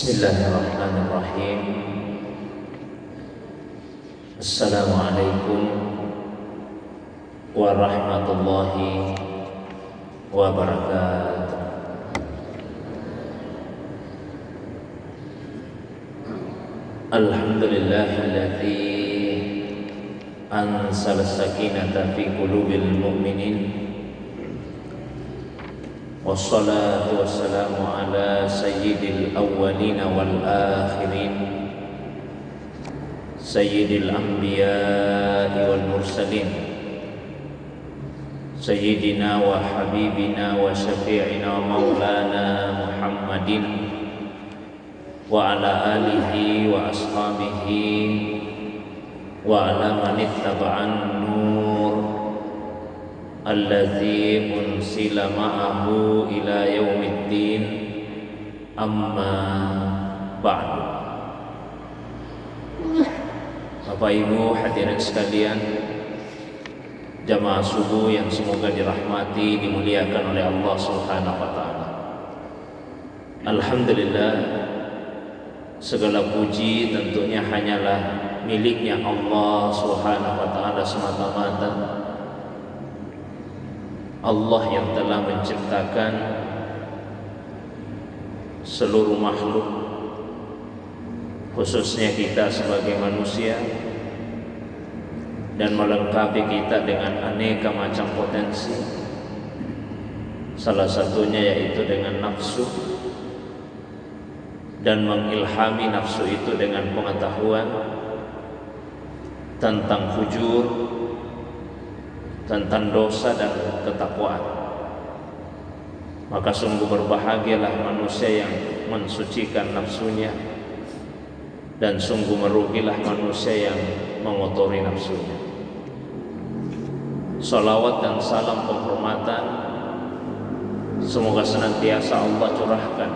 Bismillahirrahmanirrahim. Assalamualaikum warahmatullahi wabarakatuh. Alhamdulillahilladzi anzala as-sakinata fi qulubil mu'minin. Wassalatu wassalamu ala sayyidil awwalin wal akhirin, sayyidil anbiya'i wal mursalin, sayyidina wa habibina wa syafi'ina wa maulana Muhammadin wa ala alihi wa ashabihi wa ala man ittaba'an nur alladzi unsila ma'ahu ila yaumiddin, amma ba'du. Bapak Ibu hadirin sekalian, jamaah subuh yang semoga dirahmati, dimuliakan oleh Allah Subhanahu wa taala. Alhamdulillah, segala puji tentunya hanyalah miliknya Allah Subhanahu wa taala semata-mata. Allah yang telah menciptakan seluruh makhluk, khususnya kita sebagai manusia, dan melengkapi kita dengan aneka macam potensi. Salah satunya yaitu dengan nafsu, dan mengilhami nafsu itu dengan pengetahuan tentang fujur, tentang dosa dan ketakwaan. Maka sungguh berbahagialah manusia yang mensucikan nafsunya, dan sungguh merugilah manusia yang mengotori nafsunya. Salawat dan salam penghormatan semoga senantiasa Allah curahkan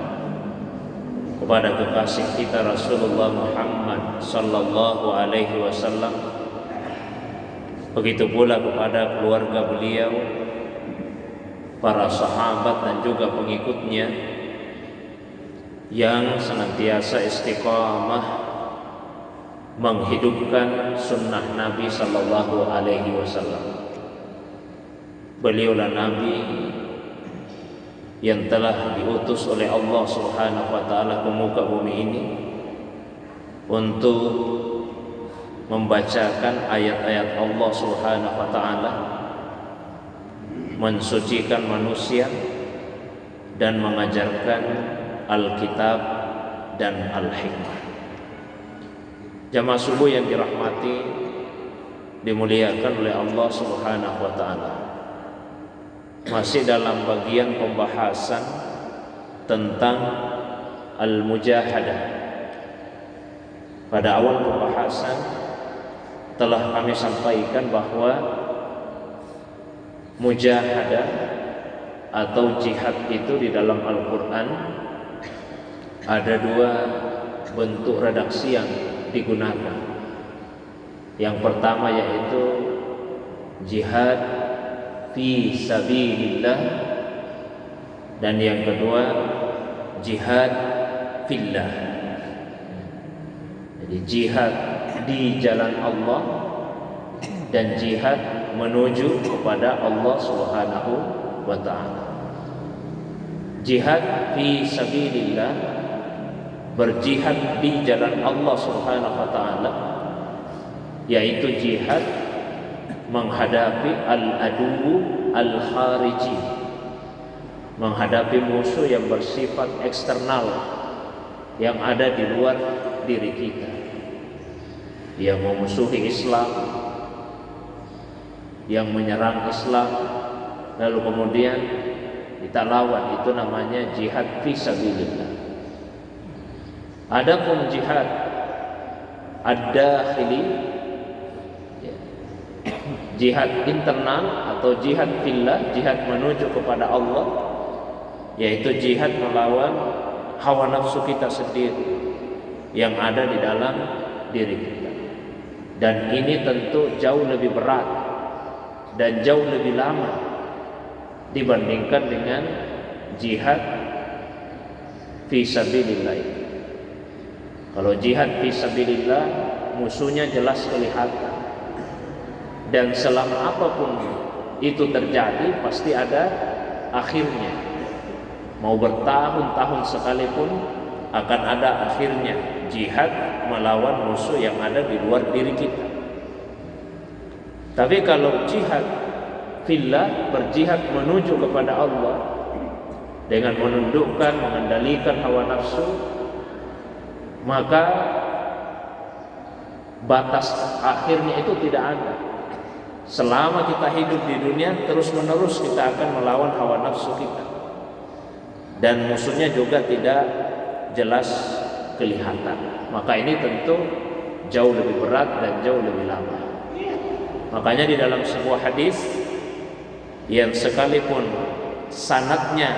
kepada kekasih kita Rasulullah Muhammad sallallahu alaihi wasallam, begitu pula kepada keluarga beliau, para sahabat dan juga pengikutnya yang senantiasa istiqamah menghidupkan sunnah Nabi sallallahu alaihi wasallam. Beliaulah Nabi yang telah diutus oleh Allah Subhanahu wa taala ke muka bumi ini untuk membacakan ayat-ayat Allah Subhanahu wa taala, mensucikan manusia, dan mengajarkan Alkitab dan Al-Hikmah. Jamaah subuh yang dirahmati, dimuliakan oleh Allah Subhanahu wa taala. Masih dalam bagian pembahasan tentang al-mujahadah. Pada awal pembahasan telah kami sampaikan bahwa mujahadah atau jihad itu di dalam Al-Quran ada dua bentuk redaksi yang digunakan. Yang pertama yaitu jihad fi sabilillah, dan yang kedua jihad fillah. Jadi jihad di jalan Allah dan jihad menuju kepada Allah Subhanahu wa taala. Jihad fi sabilillah, berjihad di jalan Allah Subhanahu wa taala, yaitu jihad menghadapi al-adu al-khariji, menghadapi musuh yang bersifat eksternal yang ada di luar diri kita, yang memusuhi Islam, yang menyerang Islam, lalu kemudian kita lawan. Itu namanya jihad fi sabilillah. Adapun jihad ad-dakhili, jihad internal atau jihad fillah, jihad menuju kepada Allah, yaitu jihad melawan hawa nafsu kita sendiri yang ada di dalam diri kita. Dan ini tentu jauh lebih berat dan jauh lebih lama dibandingkan dengan jihad fi sabilillah. Kalau jihad fisabilillah, musuhnya jelas kelihatan, dan selama apapun itu terjadi pasti ada akhirnya. Mau bertahun-tahun sekalipun akan ada akhirnya, jihad melawan musuh yang ada di luar diri kita. Tapi kalau jihad fillah, berjihad menuju kepada Allah dengan menundukkan, mengendalikan hawa nafsu, maka batas akhirnya itu tidak ada. Selama kita hidup di dunia, terus menerus kita akan melawan hawa nafsu kita, dan musuhnya juga tidak jelas kelihatan. Maka ini tentu jauh lebih berat dan jauh lebih lama. Makanya di dalam sebuah hadis yang sekalipun sanadnya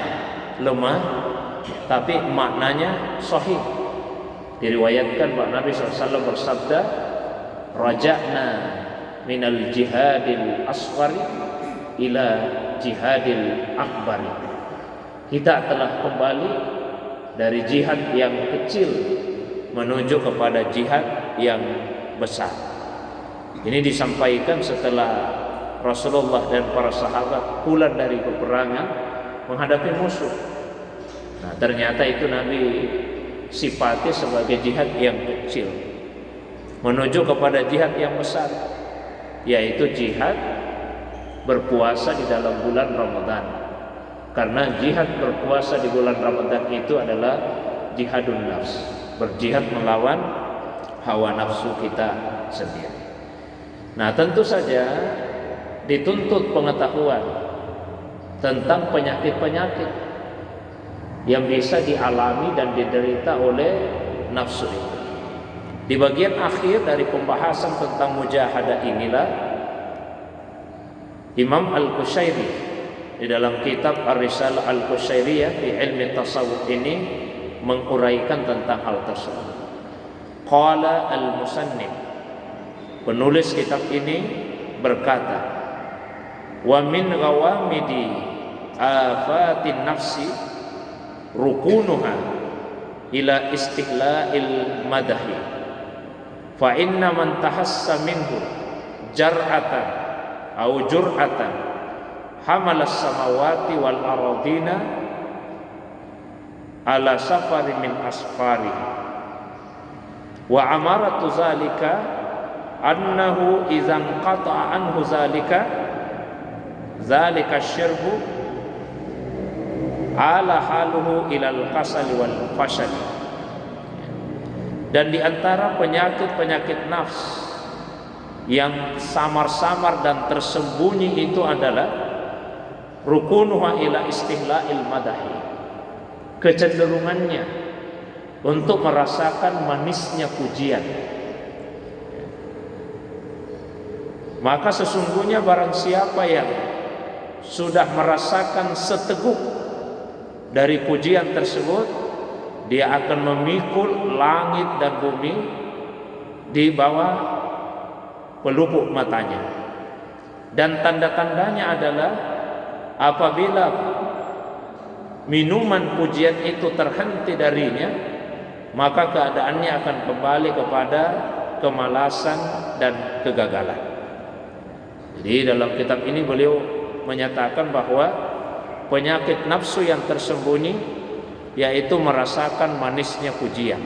lemah, tapi maknanya sahih, diriwayatkan bahwa Nabi SAW bersabda, raja'na minal jihadil asghari ila jihadil akbari. Kita telah kembali dari jihad yang kecil menuju kepada jihad yang besar. Ini disampaikan setelah Rasulullah dan para sahabat pulang dari peperangan menghadapi musuh. Nah, ternyata itu Nabi sifati sebagai jihad yang kecil menuju kepada jihad yang besar, yaitu jihad berpuasa di dalam bulan Ramadan. Karena jihad berpuasa di bulan Ramadan itu adalah jihadun nafs, berjihad melawan hawa nafsu kita sendiri. Nah, tentu saja dituntut pengetahuan tentang penyakit-penyakit yang bisa dialami dan diderita oleh nafsu itu. Di bagian akhir dari pembahasan tentang mujahadah inilah Imam Al-Qushairi di dalam kitab Ar-Risalah Al-Qushairiyah fi ilmi tasawuf ini menguraikan tentang hal tersebut. Qala al-musannif, penulis kitab ini berkata, wa min ghawamidi afatin nafsi rukunuha ila istihla'il madahi, fa inna man tahassa minhu jar'atan au jur'atan hamalas samawati wal aradina ala safari min asfari, wa amaratu zalika annahu idzan qata'a anhu zalika syirbu ala haluhu ilal kasali wal fashali. Dan di antara penyakit-penyakit nafs yang samar-samar dan tersembunyi itu adalah rukunuha ila istihla'il madahi, kecenderungannya untuk merasakan manisnya pujian. Maka sesungguhnya barang siapa yang sudah merasakan seteguk dari pujian tersebut, dia akan memikul langit dan bumi di bawah pelupuk matanya. Dan tanda-tandanya adalah apabila minuman pujian itu terhenti darinya, maka keadaannya akan kembali kepada kemalasan dan kegagalan. Jadi dalam kitab ini beliau menyatakan bahwa penyakit nafsu yang tersembunyi yaitu merasakan manisnya pujian,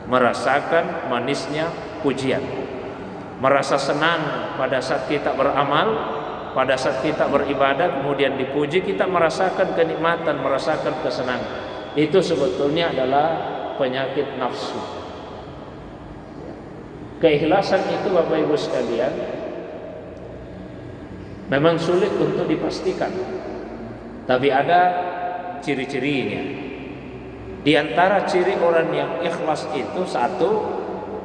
merasakan manisnya pujian, merasa senang pada saat kita beramal, pada saat kita beribadah kemudian dipuji, kita merasakan kenikmatan, merasakan kesenangan. Itu sebetulnya adalah penyakit nafsu. Keikhlasan itu Bapak Ibu sekalian memang sulit untuk dipastikan, tapi ada ciri-cirinya. Di antara ciri orang yang ikhlas itu, satu,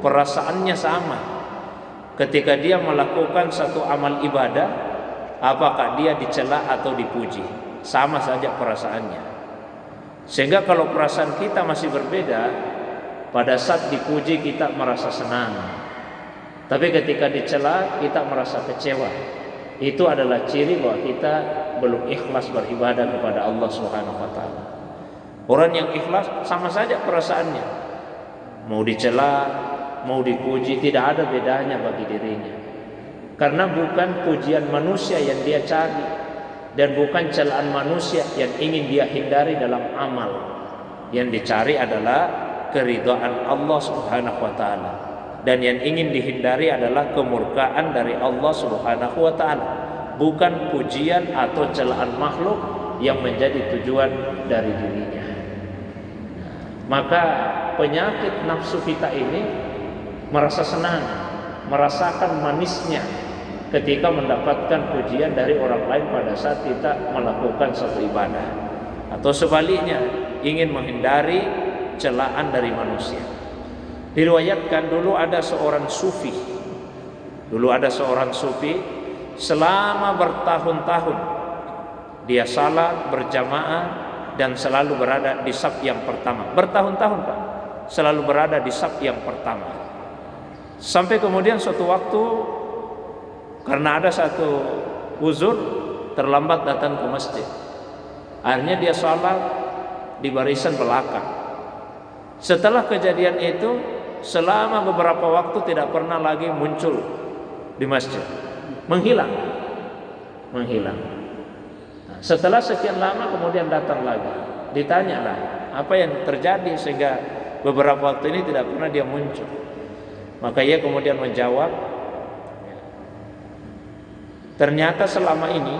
perasaannya sama ketika dia melakukan satu amal ibadah, apakah dia dicela atau dipuji, sama saja perasaannya. Sehingga kalau perasaan kita masih berbeda, pada saat dipuji kita merasa senang, tapi ketika dicela kita merasa kecewa. Itu adalah ciri bahwa kita belum ikhlas beribadah kepada Allah Subhanahu wa taala. Orang yang ikhlas sama saja perasaannya. mau dicela, mau dipuji, tidak ada bedanya bagi dirinya. Karena bukan pujian manusia yang dia cari, dan bukan celaan manusia yang ingin dia hindari dalam amal. Yang dicari adalah keridhaan Allah Subhanahu wa taala, dan yang ingin dihindari adalah kemurkaan dari Allah Subhanahu wa taala, bukan pujian atau celaan makhluk yang menjadi tujuan dari dirinya. Maka penyakit nafsu kita ini merasa senang, merasakan manisnya ketika mendapatkan pujian dari orang lain pada saat kita melakukan suatu ibadah, atau sebaliknya ingin menghindari celaan dari manusia. Diriwayatkan dulu ada seorang sufi, selama bertahun-tahun dia salat berjamaah dan selalu berada di saf yang pertama. Bertahun-tahun Pak, selalu berada di saf yang pertama. Sampai kemudian suatu waktu karena ada satu uzur terlambat datang ke masjid. Akhirnya dia salat di barisan belakang. Setelah kejadian itu, selama beberapa waktu tidak pernah lagi muncul di masjid. Menghilang. Nah, setelah sekian lama kemudian datang lagi. Ditanyalah, apa yang terjadi sehingga beberapa waktu ini tidak pernah dia muncul. Maka ia kemudian menjawab, ternyata selama ini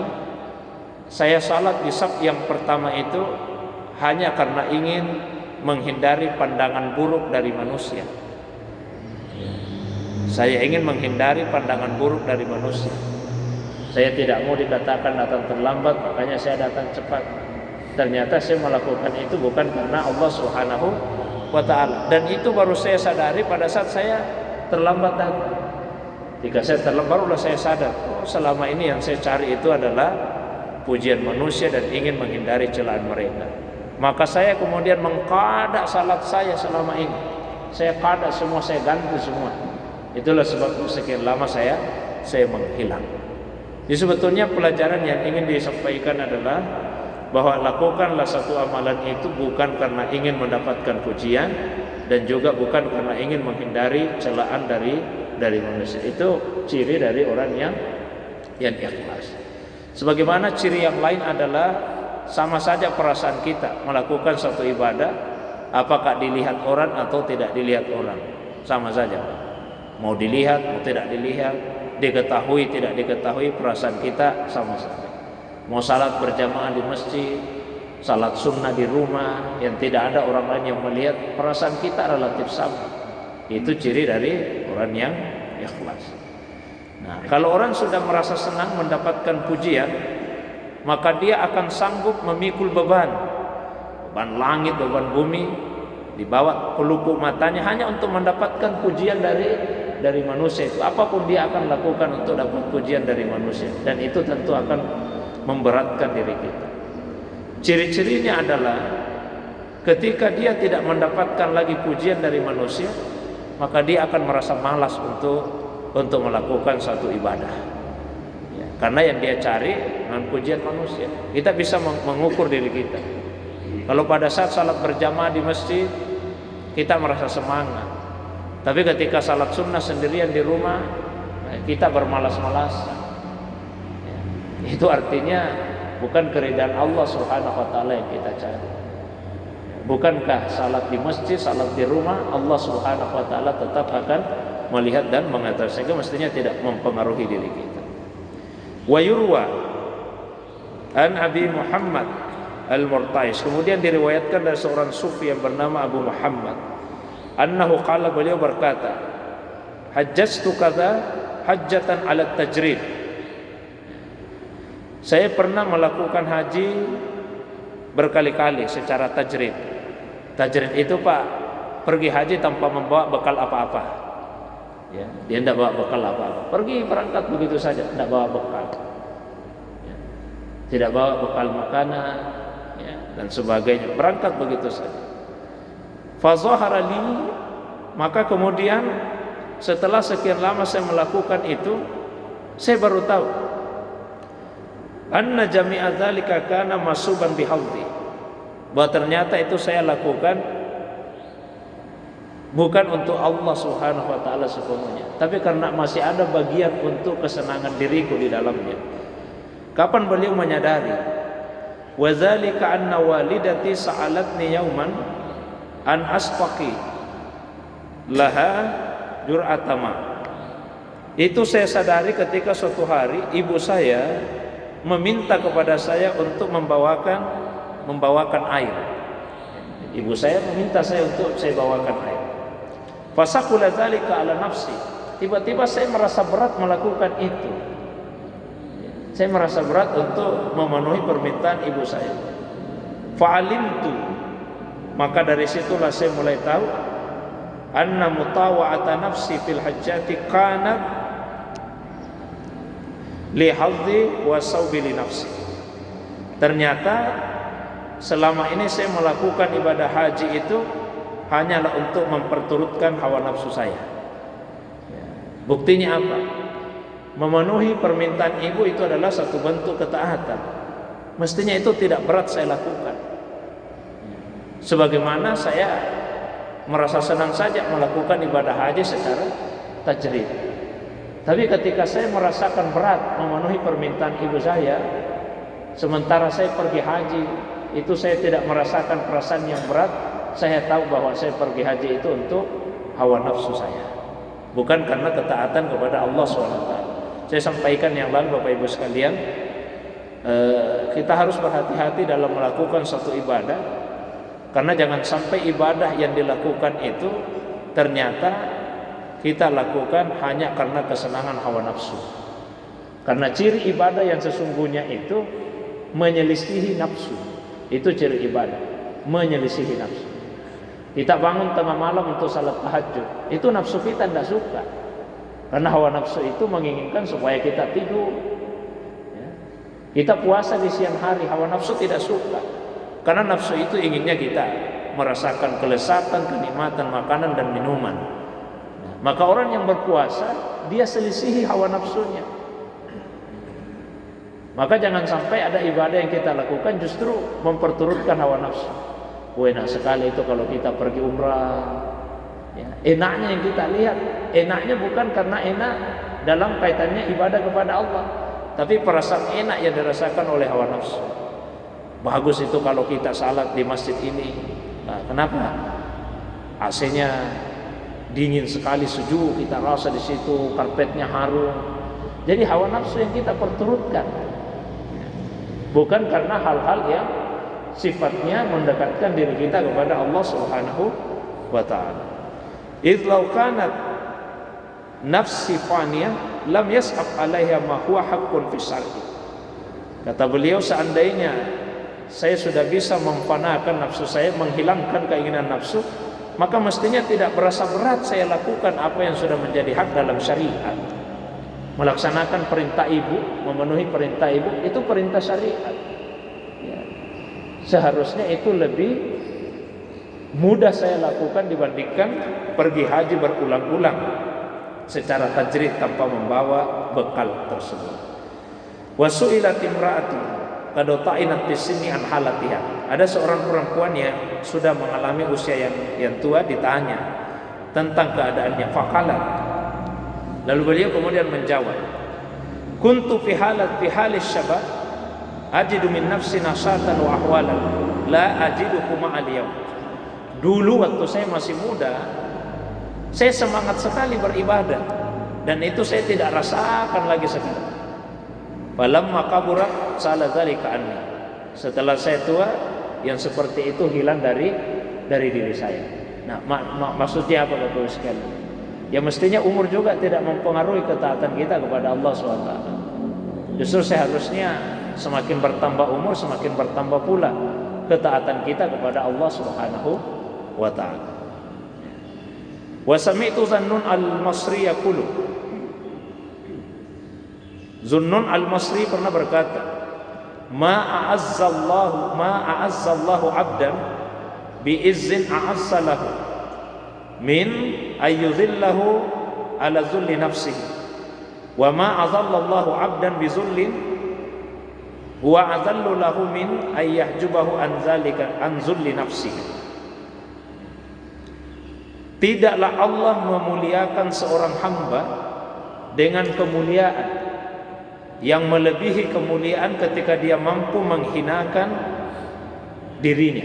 saya salat di saf yang pertama itu hanya karena ingin menghindari pandangan buruk dari manusia. Saya ingin menghindari pandangan buruk dari manusia. Saya tidak mau dikatakan datang terlambat, makanya saya datang cepat. Ternyata saya melakukan itu bukan karena Allah Subhanahu wa ta'ala. Dan itu baru saya sadari pada saat saya terlambat datang. Ketika saya terlambat, barulah saya sadar, oh, selama ini yang saya cari itu adalah pujian manusia dan ingin menghindari celaan mereka. Maka saya kemudian mengqada salat saya selama ini. Saya qada semua, saya ganti semua. Itulah sebab sekian lama saya menghilang. Jadi sebetulnya pelajaran yang ingin disampaikan adalah bahwa lakukanlah satu amalan itu bukan karena ingin mendapatkan pujian, dan juga bukan karena ingin menghindari celaan dari manusia. Itu ciri dari orang yang ikhlas. Sebagaimana ciri yang lain adalah sama saja perasaan kita melakukan satu ibadah, apakah dilihat orang atau tidak dilihat orang, sama saja. Mau dilihat, mau tidak dilihat, diketahui, tidak diketahui, perasaan kita sama saja. Mau salat berjamaah di masjid, salat sunnah di rumah yang tidak ada orang lain yang melihat, perasaan kita relatif sama. Itu ciri dari orang yang ikhlas. Nah, kalau orang sudah merasa senang mendapatkan pujian, maka dia akan sanggup memikul beban langit, beban bumi, dibawa pelupuk matanya hanya untuk mendapatkan pujian dari manusia itu. Apapun dia akan lakukan untuk dapat pujian dari manusia, dan itu tentu akan memberatkan diri kita. Ciri-cirinya adalah ketika dia tidak mendapatkan lagi pujian dari manusia, maka dia akan merasa malas untuk melakukan satu ibadah, ya, karena yang dia cari dengan pujian manusia. Kita bisa mengukur diri kita. Kalau pada saat salat berjamaah di masjid kita merasa semangat, tapi ketika salat sunnah sendirian di rumah kita bermalas-malasan, ya, itu artinya bukan keridhaan Allah Subhanahu wa ta'ala yang kita cari. Bukankah salat di masjid, salat di rumah, Allah Subhanahu wa ta'ala tetap akan melihat dan mengetahui, sehingga mestinya tidak mempengaruhi diri kita. Wa yurwa an Abi Muhammad Al-Murtais, kemudian diriwayatkan dari seorang sufi yang bernama Abu Muhammad, annahu qala, beliau berkata, hajjatu kadza hajjatan ala tajrid. Saya pernah melakukan haji berkali-kali secara tajrid. Tajrid itu Pak, pergi haji tanpa membawa bekal apa-apa, ya, dia tidak bawa bekal apa-apa, pergi berangkat begitu saja, tidak bawa bekal, ya, tidak bawa bekal makanan, ya, dan sebagainya, berangkat begitu saja. Fazahara li, maka kemudian setelah sekian lama saya melakukan itu, saya baru tahu anna jami'a dzalika kana masuban bihadhi, bahwa ternyata itu saya lakukan bukan untuk Allah Subhanahu wa taala sepenuhnya, tapi karena masih ada bagian untuk kesenangan diriku di dalamnya. Kapan beliau menyadari? Wa dzalika anna walidati sa'alatni yauman an asfaqi laha jur'atama. Itu saya sadari ketika suatu hari ibu saya meminta kepada saya untuk membawakan air. Ibu saya meminta saya untuk saya bawakan air. Fasaqula dzalika ala nafsi. Tiba-tiba saya merasa berat melakukan itu. Saya merasa berat untuk memenuhi permintaan ibu saya. Fa'alimtu, maka dari situlah saya mulai tahu anna mutawa'ata nafsi fil hajjati kanat li hadzi wa sawbi li nafsi. Ternyata selama ini saya melakukan ibadah haji itu hanyalah untuk memperturutkan hawa nafsu saya. Buktinya apa? Memenuhi permintaan ibu itu adalah satu bentuk ketaatan. Mestinya itu tidak berat saya lakukan. Sebagaimana saya merasa senang saja melakukan ibadah haji secara tajrid. Tapi ketika saya merasakan berat memenuhi permintaan ibu saya, sementara saya pergi haji, itu saya tidak merasakan perasaan yang berat. Saya tahu bahwa saya pergi haji itu untuk hawa nafsu saya, bukan karena ketaatan kepada Allah SWT. Saya sampaikan yang lalu Bapak Ibu sekalian, kita harus berhati-hati dalam melakukan suatu ibadah, karena jangan sampai ibadah yang dilakukan itu ternyata kita lakukan hanya karena kesenangan hawa nafsu. Karena ciri ibadah yang sesungguhnya itu menyelisihi nafsu. Itu ciri ibadah, menyelisihi nafsu. Kita bangun tengah malam untuk salat tahajud, itu nafsu kita tidak suka. Karena hawa nafsu itu menginginkan supaya kita tidur. Kita puasa di siang hari, hawa nafsu tidak suka. Karena nafsu itu inginnya kita merasakan kelezatan, kenikmatan makanan dan minuman. Maka orang yang berpuasa, dia selisihi hawa nafsunya. Maka jangan sampai ada ibadah yang kita lakukan justru memperturutkan hawa nafsu. Enak sekali itu kalau kita pergi umrah. Ya, enaknya yang kita lihat, enaknya bukan karena enak dalam kaitannya ibadah kepada Allah, tapi perasaan enak yang dirasakan oleh hawa nafsu. Bagus itu kalau kita salat di masjid ini. Nah, kenapa? AC-nya dingin sekali, sejuk, kita rasa di situ, karpetnya harum. Jadi hawa nafsu yang kita perturutkan, bukan karena hal-hal yang sifatnya mendekatkan diri kita kepada Allah Subhanahu wa taala. Idz law kanat nafsi faniyah lam yas'ab 'alaiha ma huwa haqqun fi syar'i. Kata beliau, seandainya saya sudah bisa memfanakan nafsu saya, menghilangkan keinginan nafsu, maka mestinya tidak berasa berat saya lakukan apa yang sudah menjadi hak dalam syariat. Melaksanakan perintah ibu, memenuhi perintah ibu, itu perintah syariat. Ya. Seharusnya itu lebih mudah saya lakukan dibandingkan pergi haji berulang-ulang secara tajrid tanpa membawa bekal tersebut. Wa su'ilat imra'atu qad ta'inat bisini an halatiha. Ada seorang perempuan yang sudah mengalami usia yang tua ditanya tentang keadaannya, faqalat. Lalu beliau kemudian menjawab, kuntu fi halis syabab ajidu min nafsi nasatan wa ahwalan la ajiduhu ma'al yawm. Dulu waktu saya masih muda, saya semangat sekali beribadah, dan itu saya tidak rasakan lagi sekarang. Falamma kaburat sala dzalika anni. Setelah saya tua, yang seperti itu hilang dari diri saya. Nah, maksudnya apa Bapak Ibu sekalian? Ya mestinya umur juga tidak mempengaruhi ketaatan kita kepada Allah SWT. Justru seharusnya semakin bertambah umur, semakin bertambah pula ketaatan kita kepada Allah Subhanahu wa ta'ala. Wa sami'tu Zunnun al-Masri yaqulu. Zunnun al-Masri pernah berkata, ma a'azzallahu 'abdan bi izzin a'azzalahu min ayyudhillahu ala zulli nafsihi wa ma azallallahu 'abdan bi zullin huwa azallu lahu min ayyahjubahu an zalika an zulli nafsihi. tidaklah Allah memuliakan seorang hamba dengan kemuliaan yang melebihi kemuliaan ketika dia mampu menghinakan dirinya,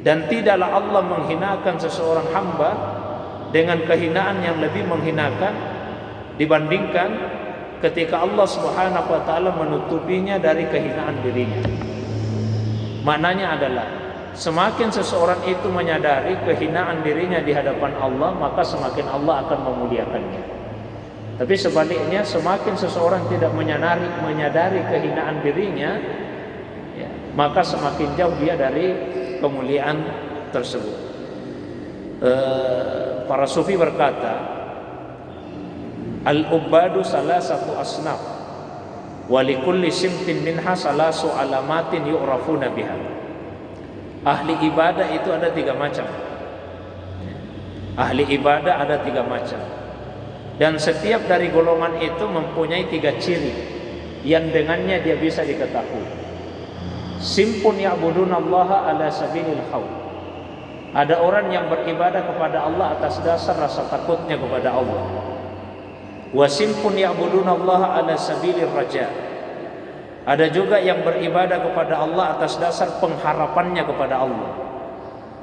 dan tidaklah Allah menghinakan seseorang hamba dengan kehinaan yang lebih menghinakan dibandingkan ketika Allah Subhanahu wa taala menutupinya dari kehinaan dirinya. Maknanya adalah semakin seseorang itu menyadari kehinaan dirinya di hadapan Allah, maka semakin Allah akan memuliakannya. Tapi sebaliknya, semakin seseorang tidak menyadari kehinaan dirinya, ya, maka semakin jauh dia dari kemuliaan tersebut. Para sufi berkata, al-ubadu salasatu asnaf wa likulli simtin minha salasu alamatin yu'rafuna biha. Ahli ibadah itu ada 3 macam. Ahli ibadah ada 3 macam. Dan setiap dari golongan itu mempunyai 3 ciri yang dengannya dia bisa diketahui. Simpun ya'budunallaha ala sabilil khawf. Ada orang yang beribadah kepada Allah atas dasar rasa takutnya kepada Allah. Wa simpun ya'budunallaha ala sabilir raja. Ada juga yang beribadah kepada Allah atas dasar pengharapannya kepada Allah.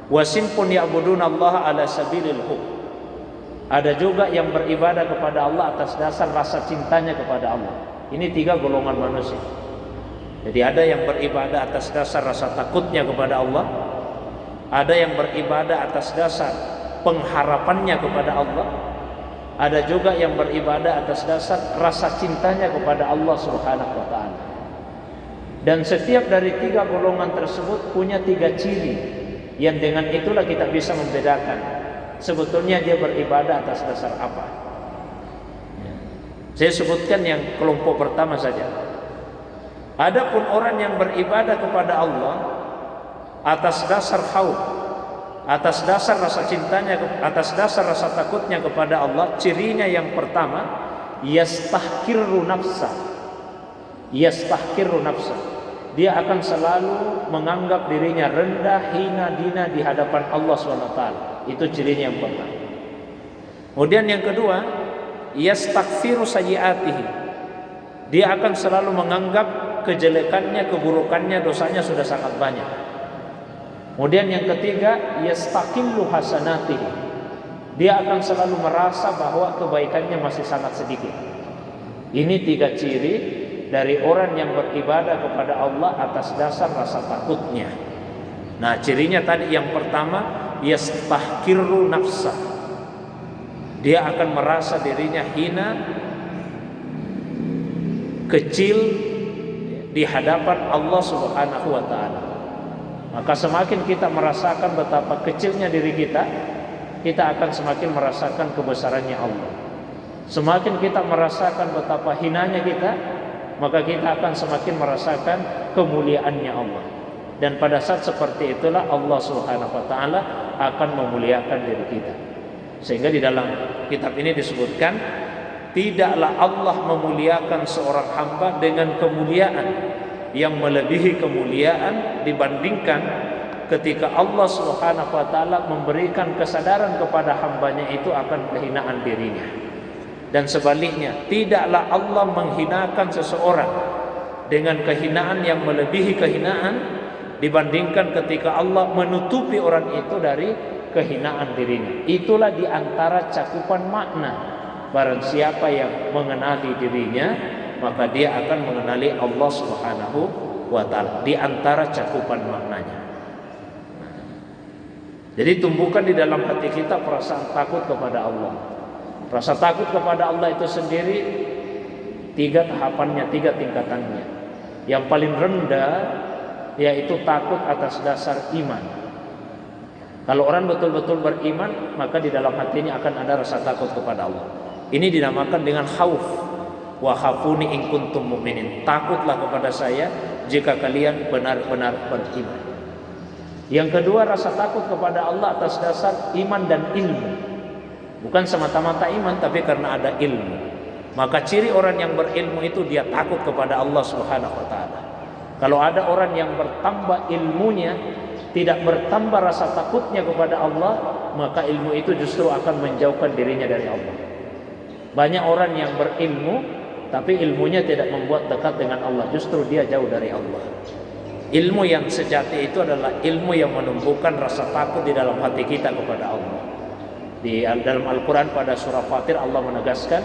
Wa simpun ya'budunallaha ala sabilil hub. Ada juga yang beribadah kepada Allah atas dasar rasa cintanya kepada Allah. Ini 3 golongan manusia. Jadi ada yang beribadah atas dasar rasa takutnya kepada Allah, ada yang beribadah atas dasar pengharapannya kepada Allah, ada juga yang beribadah atas dasar rasa cintanya kepada Allah Subhanahu wa taala. Dan setiap dari 3 golongan tersebut punya 3 ciri yang dengan itulah kita bisa membedakan sebetulnya dia beribadah atas dasar apa. Saya sebutkan yang kelompok pertama saja. Adapun orang yang beribadah kepada Allah atas dasar khauf, atas dasar rasa cintanya, atas dasar rasa takutnya kepada Allah, cirinya yang pertama, yastahkiru nafsa. Yastahkiru nafsa. Dia akan selalu menganggap dirinya rendah, hina, dina di hadapan Allah SWT. Itu cirinya yang pertama. Kemudian yang kedua, yastaghfiru sayyi'atihi. Dia akan selalu menganggap kejelekannya, keburukannya, dosanya sudah sangat banyak. Kemudian yang ketiga, yastaqillu hasanatihi. Dia akan selalu merasa bahwa kebaikannya masih sangat sedikit. Ini 3 ciri dari orang yang beribadah kepada Allah atas dasar rasa takutnya. Nah, cirinya tadi yang pertama, yastahkiru nafsa. Dia akan merasa dirinya hina, kecil di hadapan Allah Subhanahu wa taala. Maka semakin kita merasakan betapa kecilnya diri kita, kita akan semakin merasakan kebesarannya Allah. Semakin kita merasakan betapa hinanya kita, maka kita akan semakin merasakan kemuliaannya Allah. Dan pada saat seperti itulah Allah Subhanahu wa taala akan memuliakan diri kita. Sehingga di dalam kitab ini disebutkan, tidaklah Allah memuliakan seorang hamba dengan kemuliaan yang melebihi kemuliaan dibandingkan ketika Allah Subhanahu wa taala memberikan kesadaran kepada hambanya itu akan kehinaan dirinya. Dan sebaliknya, tidaklah Allah menghinakan seseorang dengan kehinaan yang melebihi kehinaan dibandingkan ketika Allah menutupi orang itu dari kehinaan dirinya. Itulah diantara cakupan makna. Barang siapa yang mengenali dirinya, maka dia akan mengenali Allah Subhanahu wa taala. Di antara cakupan maknanya. Jadi tumbuhkan di dalam hati kita perasaan takut kepada Allah. Rasa takut kepada Allah itu sendiri 3 tahapannya, 3 tingkatannya. Yang paling rendah yaitu takut atas dasar iman. Kalau orang betul-betul beriman, maka di dalam hatinya akan ada rasa takut kepada Allah. Ini dinamakan dengan khauf. Wa khafuni in kuntum mu'minin. Takutlah kepada saya jika kalian benar-benar beriman. Yang kedua, rasa takut kepada Allah atas dasar iman dan ilmu. Bukan semata-mata iman, tapi karena ada ilmu. Maka ciri orang yang berilmu itu dia takut kepada Allah Subhanahu wa taala. Kalau ada orang yang bertambah ilmunya, tidak bertambah rasa takutnya kepada Allah, maka ilmu itu justru akan menjauhkan dirinya dari Allah. Banyak orang yang berilmu tapi ilmunya tidak membuat dekat dengan Allah, justru dia jauh dari Allah. Ilmu yang sejati itu adalah ilmu yang menumbuhkan rasa takut di dalam hati kita kepada Allah. Di dalam Al-Quran pada surah Fatir Allah menegaskan,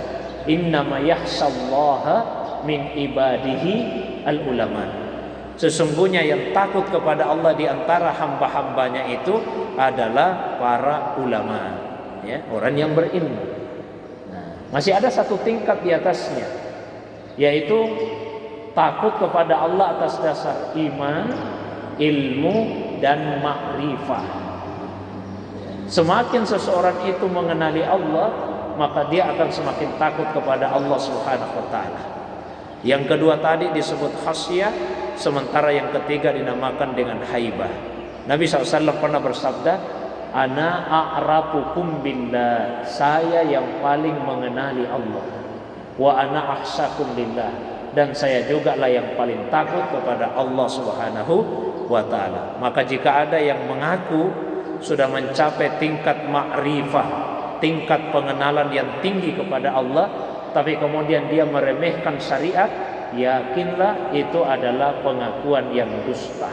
innama yakhshallaha min ibadihi al-ulama. Sesungguhnya yang takut kepada Allah di antara hamba-hambanya itu adalah para ulama, ya, orang yang berilmu. Nah, masih ada satu tingkat di atasnya, yaitu takut kepada Allah atas dasar iman, ilmu, dan makrifah. Semakin seseorang itu mengenali Allah, maka dia akan semakin takut kepada Allah Subhanahu wa ta'ala. Yang kedua tadi disebut khasyah, sementara yang ketiga dinamakan dengan haibah. Nabi SAW pernah bersabda, ana a'rafukum billah, saya yang paling mengenali Allah, wa ana akhsyakum lillah, dan saya juga lah yang paling takut kepada Allah Subhanahu wa ta'ala. Maka jika ada yang mengaku sudah mencapai tingkat ma'rifah, tingkat pengenalan yang tinggi kepada Allah, tapi kemudian dia meremehkan syariat, yakinlah itu adalah pengakuan yang dusta.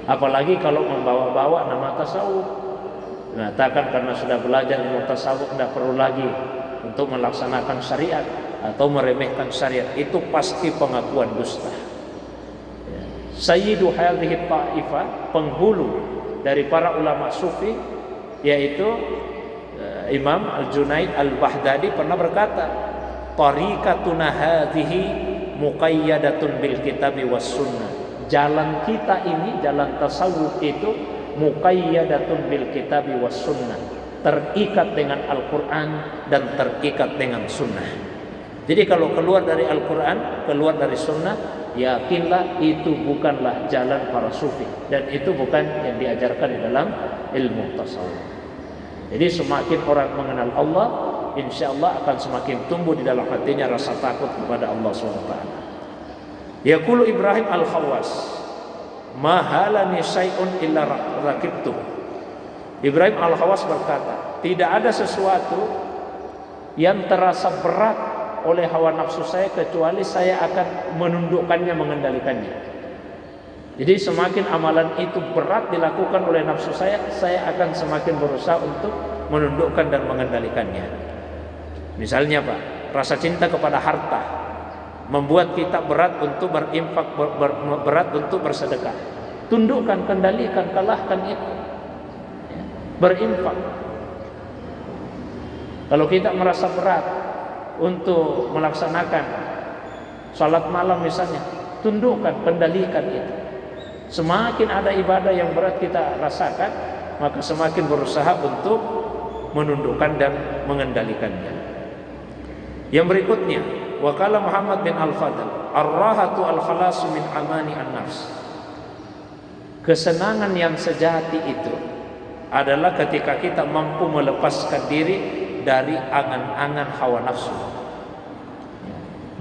Apalagi kalau membawa-bawa nama tasawuf, mengatakan karena sudah belajar ilmu tasawuf tidak perlu lagi untuk melaksanakan syariat atau meremehkan syariat, itu pasti pengakuan dusta. Sayyidu hadhihi ta'ifah, penghulu dari para ulama sufi, yaitu Imam Al-Junaid Al-Baghdadi pernah berkata, tariqatuna hadhihi muqayyadatun bil kitabi was sunnah. Jalan kita ini, jalan tasawuf itu muqayyadatun bil kitabi was sunnah, terikat dengan Al-Quran dan terikat dengan sunnah. Jadi kalau keluar dari Al-Quran, keluar dari sunnah, yakinlah itu bukanlah jalan para sufi, dan itu bukan yang diajarkan di dalam ilmu tasawuf. Jadi semakin orang mengenal Allah, insya Allah akan semakin tumbuh di dalam hatinya rasa takut kepada Allah SWT. Yaqulu Ibrahim Al-Khawas, ma halani syai'un illa rakibtu. Ibrahim Al-Khawas berkata, tidak ada sesuatu yang terasa berat oleh hawa nafsu saya kecuali saya akan menundukkannya, mengendalikannya. Jadi semakin amalan itu berat dilakukan oleh nafsu saya akan semakin berusaha untuk menundukkan dan mengendalikannya. Misalnya Pak, rasa cinta kepada harta membuat kita berat untuk berinfak, berat untuk bersedekah. Tundukkan, kendalikan, kalahkan itu. Berinfak. Kalau kita merasa berat untuk melaksanakan salat malam misalnya, tundukkan, kendalikan itu. Semakin ada ibadah yang berat kita rasakan, maka semakin berusaha untuk menundukkan dan mengendalikannya. Yang berikutnya, waqala Muhammad bin Al-Fadl, ar-rahatu al-khalasu min amani an-nafs. Kesenangan yang sejati itu adalah ketika kita mampu melepaskan diri dari angan-angan hawa nafsu.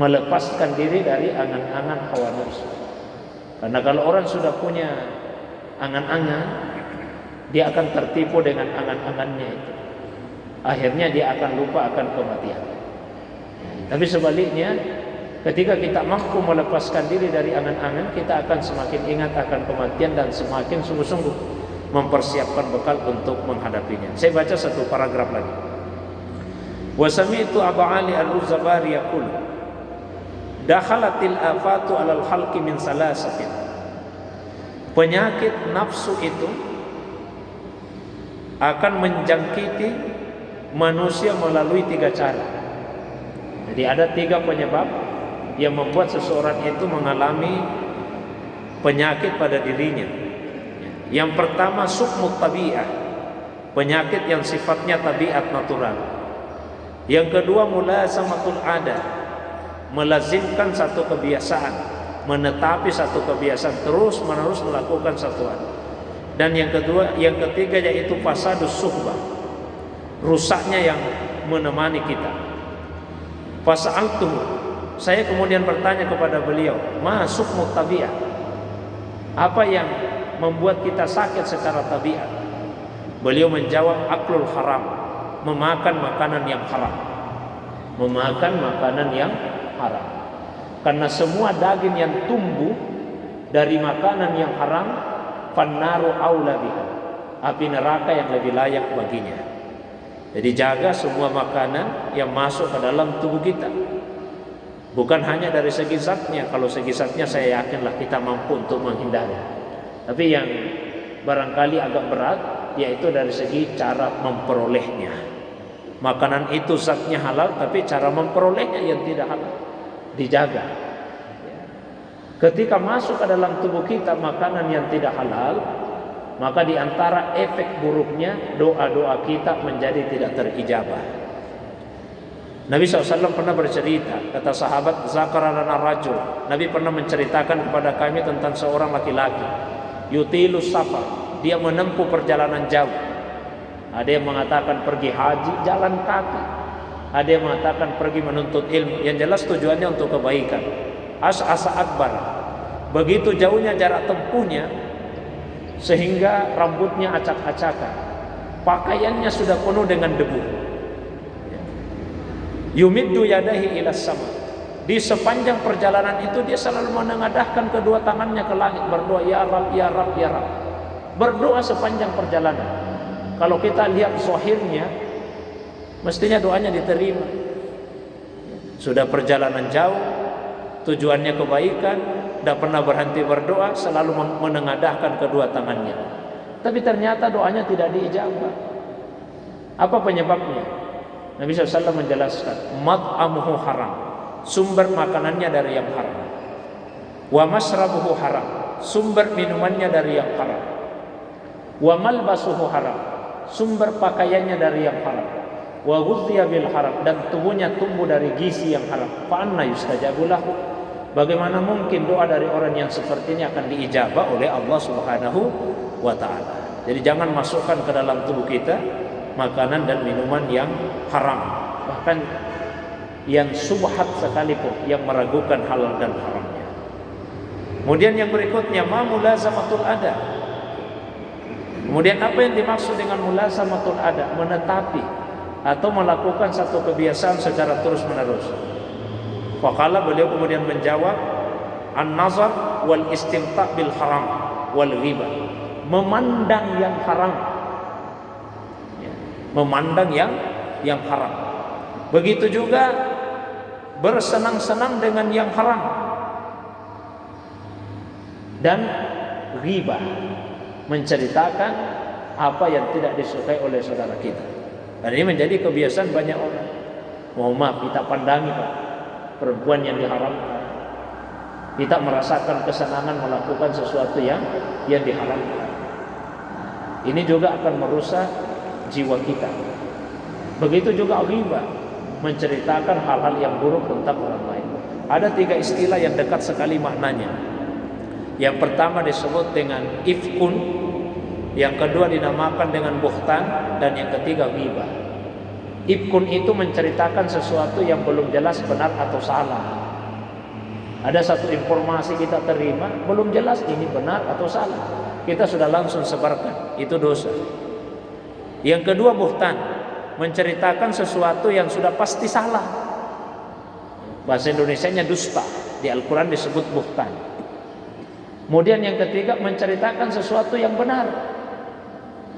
Melepaskan diri dari angan-angan hawa nafsu. Karena kalau orang sudah punya angan-angan, dia akan tertipu dengan angan-angannya itu. Akhirnya dia akan lupa akan kematian. Tapi sebaliknya, ketika kita mampu melepaskan diri dari angan-angan, kita akan semakin ingat akan kematian dan semakin sungguh-sungguh mempersiapkan bekal untuk menghadapinya. Saya baca satu paragraf lagi. Wa sami'tu Abu Ali Al-Uzabari yaqul, dakhalatil afatu alal khalqi min salasatin. Penyakit nafsu itu akan menjangkiti manusia melalui 3 cara. Jadi ada 3 penyebab yang membuat seseorang itu mengalami penyakit pada dirinya. Yang pertama sukmut tabi'ah, penyakit yang sifatnya tabiat natural. Yang kedua mulazamatul adah, melazimkan satu kebiasaan, menetapi satu kebiasaan, terus menerus melakukan satu hal. Dan yang ketiga yaitu fasadus suhbah, rusaknya yang menemani kita. Fasa'altuhu, saya kemudian bertanya kepada beliau, ma sukmut tabi'ah, apa yang membuat kita sakit secara tabiat? Beliau menjawab, aklul haram, memakan makanan yang haram. Memakan makanan yang haram. Karena semua daging yang tumbuh dari makanan yang haram, fannaru aula biha, api neraka yang lebih layak baginya. Jadi jaga semua makanan yang masuk ke dalam tubuh kita. Bukan hanya dari segi zatnya, kalau segi zatnya saya yakinlah kita mampu untuk menghindari. Tapi yang barangkali agak berat, yaitu dari segi cara memperolehnya. Makanan itu zatnya halal, tapi cara memperolehnya yang tidak halal. Dijaga. Ketika masuk ke dalam tubuh kita makanan yang tidak halal, maka di antara efek buruknya doa-doa kita menjadi tidak terijabah. Nabi SAW pernah bercerita, kata sahabat, zakarana rajul, Nabi pernah menceritakan kepada kami tentang seorang laki-laki, yutilus safar, dia menempuh perjalanan jauh. Ada yang mengatakan pergi haji jalan kaki, ada yang mengatakan pergi menuntut ilmu, yang jelas tujuannya untuk kebaikan. As'asa akbar, begitu jauhnya jarak tempuhnya sehingga rambutnya acak-acakan, pakaiannya sudah penuh dengan debu. Yumiddu yadahi ila sama, di sepanjang perjalanan itu dia selalu menengadahkan kedua tangannya ke langit, berdoa, ya Rab, ya Rab, ya Rab. Berdoa sepanjang perjalanan. Kalau kita lihat zahirnya, mestinya doanya diterima. Sudah perjalanan jauh, tujuannya kebaikan, tidak pernah berhenti berdoa, selalu menengadahkan kedua tangannya. Tapi ternyata doanya tidak diijabah. Apa penyebabnya? Nabi SAW menjelaskan, mat'amuhu haram, sumber makanannya dari yang haram. Wa masrabuhu haram, sumber minumannya dari yang haram. Wa malbasuhu haram, sumber pakaiannya dari yang haram. Wa ghudhiya bil haram, dan tubuhnya tumbuh dari gizi yang haram. Fa anna yustajabu lahu, bagaimana mungkin doa dari orang yang seperti ini akan diijabah oleh Allah Subhanahu wa taala. Jadi jangan masukkan ke dalam tubuh kita makanan dan minuman yang haram, bahkan yang subhat sekalipun, yang meragukan halal dan haramnya. Kemudian yang berikutnya, ma mulazamatul ada. Kemudian apa yang dimaksud dengan mulazamatul ada? Menetapi atau melakukan satu kebiasaan secara terus-menerus. Faqala, beliau kemudian menjawab, an-nazar wal istimta' bil haram wal ghibah, memandang yang haram, memandang yang haram. Begitu juga bersenang-senang dengan yang haram dan ghibah, menceritakan apa yang tidak disukai oleh saudara kita. Dan ini menjadi kebiasaan banyak orang. Mohon maaf, kita pandangi Pak, perempuan yang diharamkan, kita merasakan kesenangan melakukan sesuatu yang diharamkan. Ini juga akan merusak jiwa kita. Begitu juga ghibah, menceritakan hal-hal yang buruk tentang orang lain. Ada 3 istilah yang dekat sekali maknanya. Yang pertama disebut dengan ifkun, yang kedua dinamakan dengan buhtan, dan yang ketiga ghibah. Ifkun itu menceritakan sesuatu yang belum jelas benar atau salah. Ada satu informasi kita terima, belum jelas ini benar atau salah, kita sudah langsung sebarkan, itu dosa. Yang kedua buhtan, menceritakan sesuatu yang sudah pasti salah. Bahasa Indonesianya dusta, di Al-Quran disebut buhtan. Kemudian yang ketiga, menceritakan sesuatu yang benar,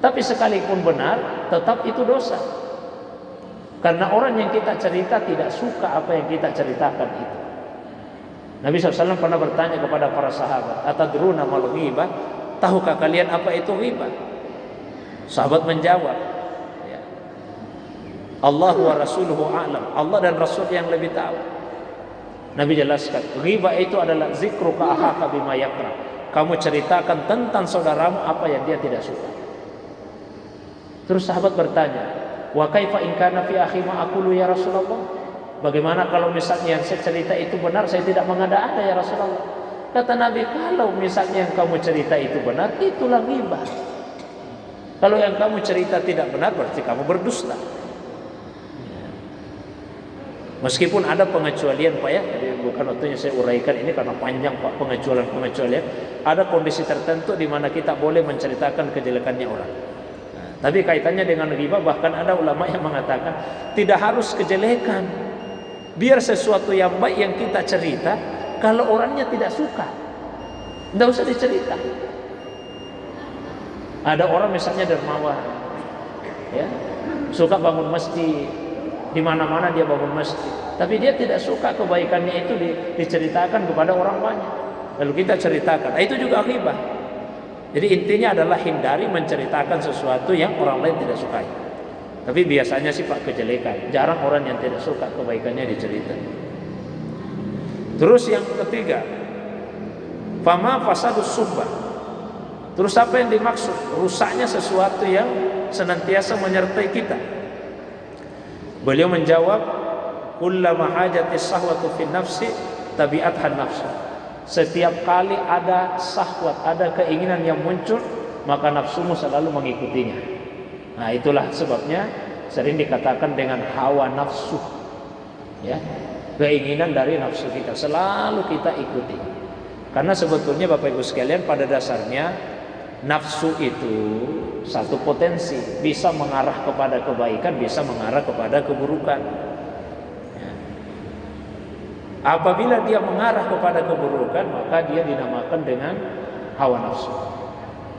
tapi sekalipun benar tetap itu dosa. Karena orang yang kita cerita tidak suka apa yang kita ceritakan itu. Nabi SAW pernah bertanya kepada para sahabat, atadruna mal ghibah, tahukah kalian apa itu ghibah? Sahabat menjawab, ya, Allah wa rasuluhu a'lam, Allah dan Rasul yang lebih tahu. Nabi jelaskan, ghibah itu adalah zikru ka'ahaka bima yakra, kamu ceritakan tentang saudaramu apa yang dia tidak suka. Terus sahabat bertanya, wa kaifa in kana fi akhi ma aqulu ya Rasulullah, bagaimana kalau misalnya yang saya cerita itu benar, saya tidak mengada-ada ya Rasulullah. Kata Nabi, kalau misalnya yang kamu cerita itu benar, itulah ghibah. Kalau yang kamu cerita tidak benar, berarti kamu berdusta. Meskipun ada pengecualian Pak ya, jadi bukan waktunya saya uraikan ini karena panjang Pak pengecualian. Ada kondisi tertentu di mana kita boleh menceritakan kejelekannya orang. Nah, tapi kaitannya dengan ghibah, bahkan ada ulama yang mengatakan tidak harus kejelekan. Biar sesuatu yang baik yang kita cerita, kalau orangnya tidak suka, tidak usah dicerita. Ada orang misalnya dermawan, ya, suka bangun masjid, di mana-mana dia bangun masjid, tapi dia tidak suka kebaikannya itu diceritakan kepada orang banyak. Lalu kita ceritakan, itu juga ghibah. Jadi intinya adalah hindari menceritakan sesuatu yang orang lain tidak sukai. Tapi biasanya sih Pak kejelekan, jarang orang yang tidak suka kebaikannya diceritakan. Terus yang ketiga, fama fasadus suhbah. Terus apa yang dimaksud? Rusaknya sesuatu yang senantiasa menyertai kita. Beliau menjawab, kullama hajatis sahwatu fi nafsi tabi'athan nafsu. Setiap kali ada sahwat, ada keinginan yang muncul, maka nafsumu selalu mengikutinya. Nah, itulah sebabnya sering dikatakan dengan hawa nafsu. Ya, keinginan dari nafsu kita selalu kita ikuti. Karena sebetulnya Bapak Ibu sekalian, pada dasarnya nafsu itu satu potensi, bisa mengarah kepada kebaikan, bisa mengarah kepada keburukan. Ya. Apabila dia mengarah kepada keburukan, maka dia dinamakan dengan hawa nafsu.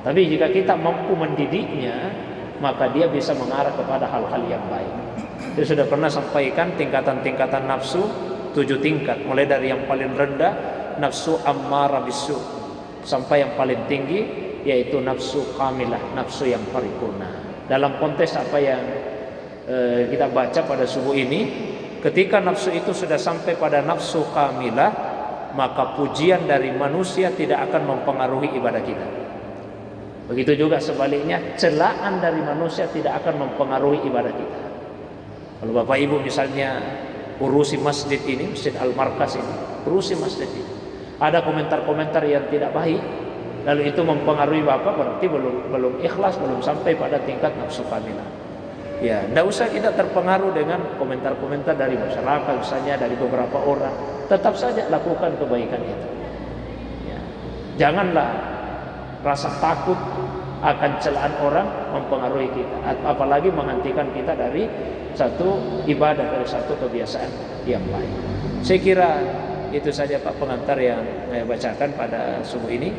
Tapi jika kita mampu mendidiknya, maka dia bisa mengarah kepada hal-hal yang baik. Saya sudah pernah sampaikan tingkatan-tingkatan nafsu 7 tingkat, mulai dari yang paling rendah nafsu ammarah bisu sampai yang paling tinggi yaitu nafsu kamilah, nafsu yang paripurna. Dalam konteks apa yang kita baca pada subuh ini, ketika nafsu itu sudah sampai pada nafsu kamilah, maka pujian dari manusia tidak akan mempengaruhi ibadah kita. Begitu juga sebaliknya, celaan dari manusia tidak akan mempengaruhi ibadah kita. Kalau Bapak Ibu misalnya urusi masjid ini, Masjid Al-Markas ini, urusi masjid ini, ada komentar-komentar yang tidak baik, lalu itu mempengaruhi Bapak, berarti belum ikhlas, belum sampai pada tingkat nafsu kamilah. Ya, tidak usah kita terpengaruh dengan komentar-komentar dari masyarakat, misalnya dari beberapa orang. Tetap saja lakukan kebaikan itu. Ya. Janganlah rasa takut akan celaan orang mempengaruhi kita, apalagi menghentikan kita dari satu ibadah, dari satu kebiasaan yang baik. Saya kira itu saja Pak pengantar yang saya bacakan pada subuh ini.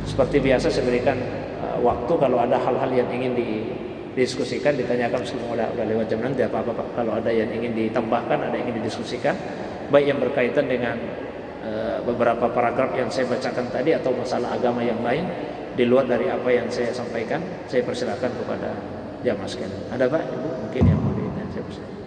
Seperti biasa saya berikan waktu kalau ada hal-hal yang ingin didiskusikan, ditanyakan, meskipun udah lewat jam nanti apa-apa Pak. Kalau ada yang ingin ditambahkan, ada yang ingin didiskusikan, baik yang berkaitan dengan beberapa paragraf yang saya bacakan tadi atau masalah agama yang lain di luar dari apa yang saya sampaikan, saya persilakan kepada jamaah sekalian. Ada Pak, Ibu mungkin yang mau ditanya, saya persilakan.